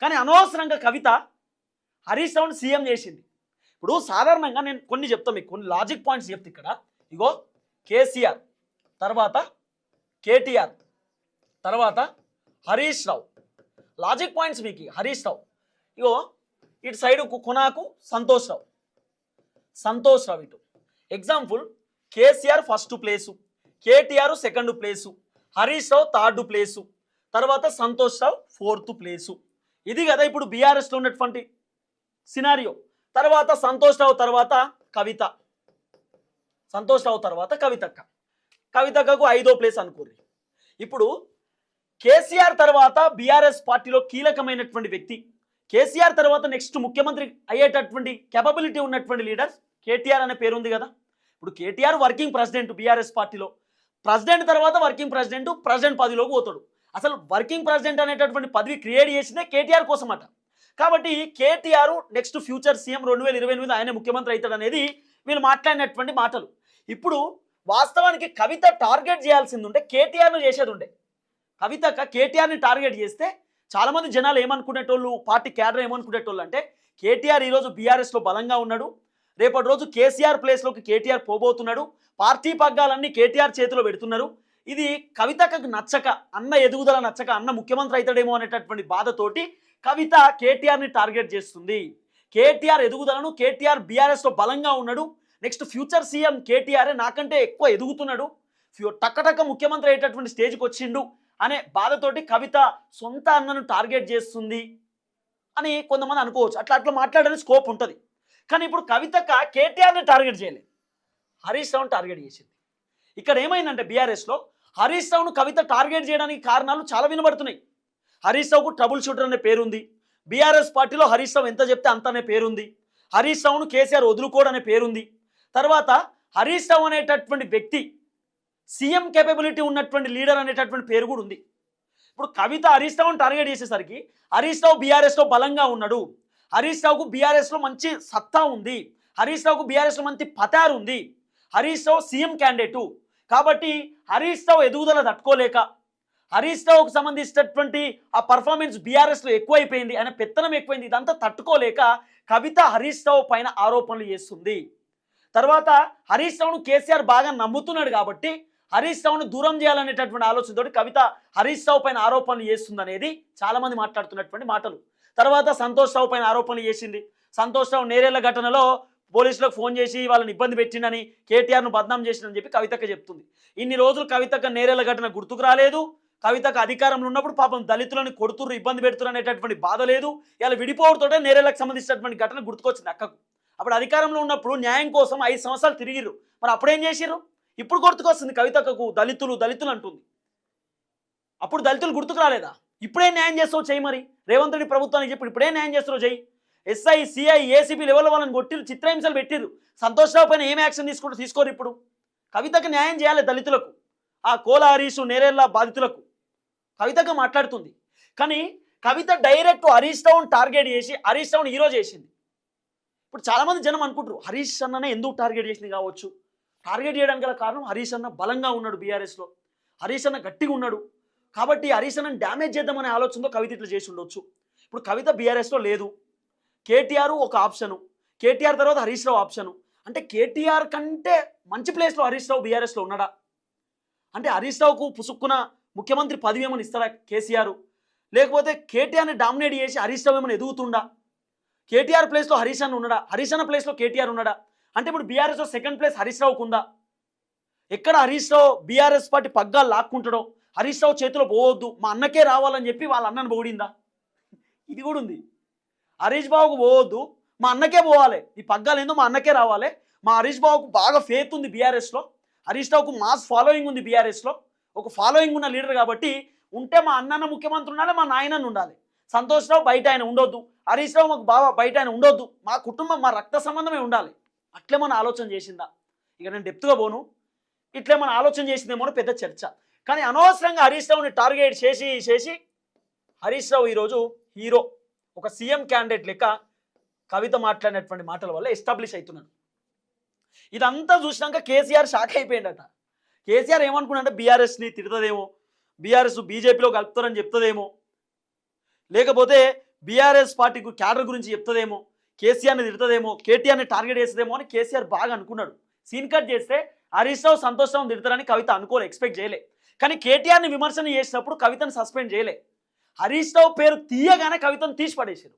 కానీ అనవసరంగా కవిత హరీష్ రావుని సీఎం చేసింది. ఇప్పుడు సాధారణంగా నేను కొన్ని చెప్తాను, మీకు కొన్ని లాజిక్ పాయింట్స్ చెప్తా. ఇక్కడ ఇగో కేసీఆర్, తర్వాత కేటీఆర్, తర్వాత హరీష్ రావు. లాజిక్ పాయింట్స్ మీకు హరీష్ రావు, ఇగో ఇటు సైడ్ కొనాకు సంతోష్ రావు ఇటు. Example KCR first place, KTR second place, Harish Rao third place, తర్వాత సంతోష్ రావు ఫోర్త్ ప్లేసు. ఇది కదా ఇప్పుడు బీఆర్ఎస్లో ఉన్నటువంటి సినారియో. తర్వాత సంతోష్ రావు తర్వాత కవిత, కవితక్కకు 5వ ప్లేస్ అనుకోండి. ఇప్పుడు కేసీఆర్ తర్వాత బీఆర్ఎస్ పార్టీలో కీలకమైనటువంటి వ్యక్తి, కేసీఆర్ తర్వాత నెక్స్ట్ ముఖ్యమంత్రి అయ్యేటటువంటి కేపబిలిటీ ఉన్నటువంటి లీడర్ కేటీఆర్ అనే పేరు ఉంది కదా. ఇప్పుడు కేటీఆర్ వర్కింగ్ ప్రెసిడెంట్ బీఆర్ఎస్ పార్టీలో, ప్రెసిడెంట్ తర్వాత వర్కింగ్ ప్రెసిడెంట్ పదవిలోకి పోతాడు. అసలు వర్కింగ్ ప్రెసిడెంట్ అనేటటువంటి పదవి క్రియేట్ చేసిందే కేటీఆర్ కోసం అట. కాబట్టి కేటీఆర్ నెక్స్ట్ ఫ్యూచర్ సీఎం 2028 ఆయన ముఖ్యమంత్రి అవుతాడు అనేది వీళ్ళు మాట్లాడినటువంటి మాటలు. ఇప్పుడు వాస్తవానికి కవిత టార్గెట్ చేయాల్సింది ఉంటే కేటీఆర్ను చేసేది ఉండే. కవితక్క కేటీఆర్ని టార్గెట్ చేస్తే చాలామంది జనాలు ఏమనుకునేటోళ్ళు, పార్టీ క్యాడర్ ఏమనుకునేటోళ్ళు అంటే కేటీఆర్ ఈరోజు బీఆర్ఎస్లో బలంగా ఉన్నాడు, రేపటి రోజు కేసీఆర్ ప్లేస్లోకి కేటీఆర్ పోబోతున్నాడు, పార్టీ పగ్గాలన్నీ కేటీఆర్ చేతిలో పెడుతున్నారు. ఇది కవితకు నచ్చక, అన్న ఎదుగుదల నచ్చక, అన్న ముఖ్యమంత్రి అవుతాడేమో అనేటటువంటి బాధతోటి కవిత కేటీఆర్ని టార్గెట్ చేస్తుంది. కేటీఆర్ ఎదుగుదలను, కేటీఆర్ బీఆర్ఎస్లో బలంగా ఉన్నాడు, నెక్స్ట్ ఫ్యూచర్ సీఎం కేటీఆర్ నాకంటే ఎక్కువ ఎదుగుతున్నాడు, టక్కటక్క ముఖ్యమంత్రి అయ్యేటటువంటి స్టేజ్కి వచ్చిండు అనే బాధతోటి కవిత సొంత అన్నను టార్గెట్ చేస్తుంది అని కొంతమంది అనుకోవచ్చు. అట్లా మాట్లాడడానికి స్కోప్ ఉంటుంది. కానీ ఇప్పుడు కవితక కేటీఆర్ని టార్గెట్ చేయలేదు, హరీష్ రావుని టార్గెట్ చేసింది. ఇక్కడ ఏమైందంటే బీఆర్ఎస్లో హరీష్ రావును కవిత టార్గెట్ చేయడానికి కారణాలు చాలా వినబడుతున్నాయి. హరీష్ రావుకు ట్రబుల్ షూటర్ అనే పేరుంది, బీఆర్ఎస్ పార్టీలో హరీష్ రావు ఎంత చెప్తే అంత అనే పేరుంది, హరీష్ రావును కేసీఆర్ వదులుకోడు అనే పేరుంది. తర్వాత హరీష్ రావు అనేటటువంటి వ్యక్తి సీఎం కేపబిలిటీ ఉన్నటువంటి లీడర్ అనేటటువంటి పేరు కూడా ఉంది. ఇప్పుడు కవిత హరీష్ రావును టార్గెట్ చేసేసరికి హరీష్ రావు బీఆర్ఎస్లో బలంగా ఉన్నాడు, హరీష్ రావుకు బీఆర్ఎస్లో మంచి సత్తా ఉంది, హరీష్ రావుకు బీఆర్ఎస్లో మంచి పతారు ఉంది, హరీష్ రావు సీఎం క్యాండిడేటు. కాబట్టి హరీష్ రావు ఎదుగుదల తట్టుకోలేక, హరీష్ రావుకు సంబంధించినటువంటి ఆ పర్ఫార్మెన్స్ బీఆర్ఎస్లో ఎక్కువైపోయింది, ఆయన పెత్తనం ఎక్కువైంది, ఇదంతా తట్టుకోలేక కవిత హరీష్ రావు పైన ఆరోపణలు చేస్తుంది. తర్వాత హరీష్ రావును కేసీఆర్ బాగా నమ్ముతున్నాడు కాబట్టి హరీష్ రావును దూరం చేయాలనేటటువంటి ఆలోచనతో కవిత హరీష్ రావు పైన ఆరోపణలు చేస్తుంది అనేది చాలామంది మాట్లాడుతున్నటువంటి మాటలు. తర్వాత సంతోష్ రావు పైన ఆరోపణలు చేసింది. సంతోష్ రావు నేరేళ్ల ఘటనలో పోలీసులకు ఫోన్ చేసి వాళ్ళని ఇబ్బంది పెట్టిందని, కేటీఆర్ను బద్నాం చేసిందని చెప్పి కవితక్క చెప్తుంది. ఇన్ని రోజులు కవితక్క నేరేళ్ల ఘటన గుర్తుకు రాలేదు, కవితకు అధికారంలో ఉన్నప్పుడు పాపం దళితులను కొడుతురు, ఇబ్బంది పెడుతురు అనేటటువంటి బాధ లేదు. ఇలా విడిపోవడంతో నేరేళ్లకు సంబంధించినటువంటి ఘటన గుర్తుకొచ్చింది అక్కకు. అప్పుడు అధికారంలో ఉన్నప్పుడు న్యాయం కోసం 5 సంవత్సరాలు తిరిగిర్రు, మరి అప్పుడేం చేసిర్రు? ఇప్పుడు గుర్తుకొస్తుంది కవితకు దళితులు అంటుంది. అప్పుడు దళితులు గుర్తుకు రాలేదా? ఇప్పుడే న్యాయం చేస్తావు చెయ్యి, మరి రేవంత్ రెడ్డి ప్రభుత్వానికి చెప్పి ఇప్పుడే న్యాయం చేస్తావు చెయ్యి. ఎస్ఐ, సిఐ, ఏసీపీ లెవెల్లో వాళ్ళని కొట్టిరు, చిత్రహింసలు పెట్టిర్రు. సంతోష్ రావు పైన ఏం యాక్షన్ తీసుకోరు. ఇప్పుడు కవితకు న్యాయం చేయాలి, దళితులకు, ఆ కోల హరీష్ నేరేళ్ల బాధితులకు కవితగా మాట్లాడుతుంది. కానీ కవిత డైరెక్ట్ హరీష్ రావును టార్గెట్ చేసి హరీష్ రావును హీరో చేసింది. ఇప్పుడు చాలామంది జనం అనుకుంటారు హరీష్ అన్ననే ఎందుకు టార్గెట్ చేసింది కావచ్చు. టార్గెట్ చేయడానికి గల కారణం హరీష్ అన్న బలంగా ఉన్నాడు బీఆర్ఎస్లో, హరీష్ అన్న గట్టిగా ఉన్నాడు కాబట్టి హరీష్ అన్నని డ్యామేజ్ చేద్దామనే ఆలోచనతో కవిత ఇట్లా చేసి ఉండొచ్చు. ఇప్పుడు కవిత బీఆర్ఎస్లో లేదు, కేటీఆర్ ఒక ఆప్షను, కేటీఆర్ తర్వాత హరీష్ రావు ఆప్షను. అంటే కేటీఆర్ కంటే మంచి ప్లేస్లో హరీష్ రావు బీఆర్ఎస్లో ఉన్నాడా? అంటే హరీష్ రావుకు పుసుక్కున ముఖ్యమంత్రి పదవి ఏమని ఇస్తారా కేసీఆర్? లేకపోతే కేటీఆర్ని డామినేట్ చేసి హరీష్ రావు ఏమైనా ఎదుగుతుండా? కేటీఆర్ ప్లేస్లో హరీష్ అన్న ఉన్నాడా? హరీష్ అన్న ప్లేస్లో కేటీఆర్ ఉన్నాడా? అంటే ఇప్పుడు బీఆర్ఎస్లో సెకండ్ ప్లేస్ హరీష్ రావుకు ఉందా? ఎక్కడ హరీష్ రావు బీఆర్ఎస్ పార్టీ పగ్గాలు లాక్కుంటాడో, హరీష్ రావు చేతిలో పోవద్దు, మా అన్నకే రావాలని చెప్పి వాళ్ళ అన్నను పొగిడిందా? ఇది కూడా ఉంది. హరీష్ బాబుకు పోవద్దు, మా అన్నకే పోవాలి, ఈ పగ్గాలు ఏందో మా అన్నకే రావాలి. మా హరీష్ బాబుకు బాగా ఫేత్ ఉంది బీఆర్ఎస్లో, హరీష్ రావుకు మాస్ ఫాలోయింగ్ ఉంది బీఆర్ఎస్లో, ఒక ఫాలోయింగ్ ఉన్న లీడర్ కాబట్టి ఉంటే మా అన్నన్న ముఖ్యమంత్రి ఉండాలి, మా నాయనన్న ఉండాలి, సంతోష్ రావు బయట ఆయన ఉండొద్దు, హరీష్ రావు మాకు బాగా బయట ఆయన ఉండొద్దు, మా కుటుంబం మా రక్త సంబంధమే ఉండాలి. అట్లే మన ఆలోచన చేసిందా? ఇక నేను డెప్త్గా పోను, ఇట్లే మన ఆలోచన చేసిందేమో పెద్ద చర్చ. కానీ అనవసరంగా హరీష్ రావుని టార్గెట్ చేసి హరీష్ రావు ఈరోజు హీరో, ఒక సీఎం క్యాండిడేట్ లెక్క కవిత మాట్లాడినటువంటి మాటల వల్ల ఎస్టాబ్లిష్ అవుతున్నాడు. ఇదంతా చూసినాక కేసీఆర్ షాక్ అయిపోయిందట. కేసీఆర్ ఏమనుకున్నాడంటే బీఆర్ఎస్ని తిడుతుందేమో, బీఆర్ఎస్ బీజేపీలో కలుపుతారని చెప్తుందేమో, లేకపోతే బీఆర్ఎస్ పార్టీకి క్యాడర్ గురించి చెప్తుందేమో, కేసీఆర్ని తిడుతుందేమో, కేటీఆర్ని టార్గెట్ చేస్తుందేమో అని కేసీఆర్ బాగా అనుకున్నాడు. సీన్ కట్ చేస్తే హరీష్ రావు సంతోష్ రావు తిడతారని కవిత అనుకోలే, ఎక్స్పెక్ట్ చేయలే. కానీ కేటీఆర్ని విమర్శన చేసినప్పుడు కవితను సస్పెండ్ చేయలే. హరీష్ రావు పేరు తీయగానే కవితను తీసి పడేసారు.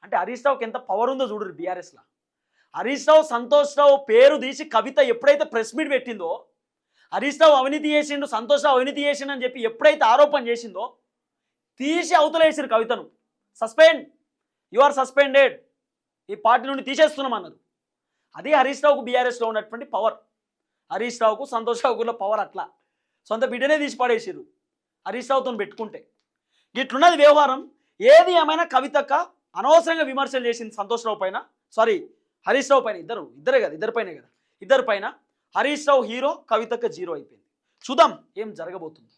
అంటే హరీష్ రావుకి ఎంత పవర్ ఉందో చూడరు బీఆర్ఎస్లో. హరీష్ రావు సంతోష్ రావు పేరు తీసి కవిత ఎప్పుడైతే ప్రెస్ మీట్ పెట్టిందో, హరీష్ రావు అవినీతి చేసిండు, సంతోష్ రావు అవినీతి చేసిండు అని చెప్పి ఎప్పుడైతే ఆరోపణ చేసిందో తీసి అవతలేసారు కవితను. సస్పెండ్, యు ఆర్ సస్పెండెడ్, ఈ పార్టీ నుండి తీసేస్తున్నాం అన్నారు. అది హరీష్ రావుకు బీఆర్ఎస్లో ఉన్నటువంటి పవర్. హరీష్ రావుకు సంతోష్ రావుకున్న పవర్ అట్లా. సొంత బిడ్డనే తీసి పడేసారు హరీష్ రావుతో పెట్టుకుంటే. ఇట్లున్నది వ్యవహారం. ఏది ఏమైనా కవితక్క అనవసరంగా విమర్శలు చేసింది సంతోష్ రావు పైన, సారీ హరీష్ రావు పైన. ఇద్దరే కదా, ఇద్దరి పైన హరీష్ రావు హీరో, కవితక్క జీరో అయిపోయింది. చూద్దాం ఏం జరగబోతుంది.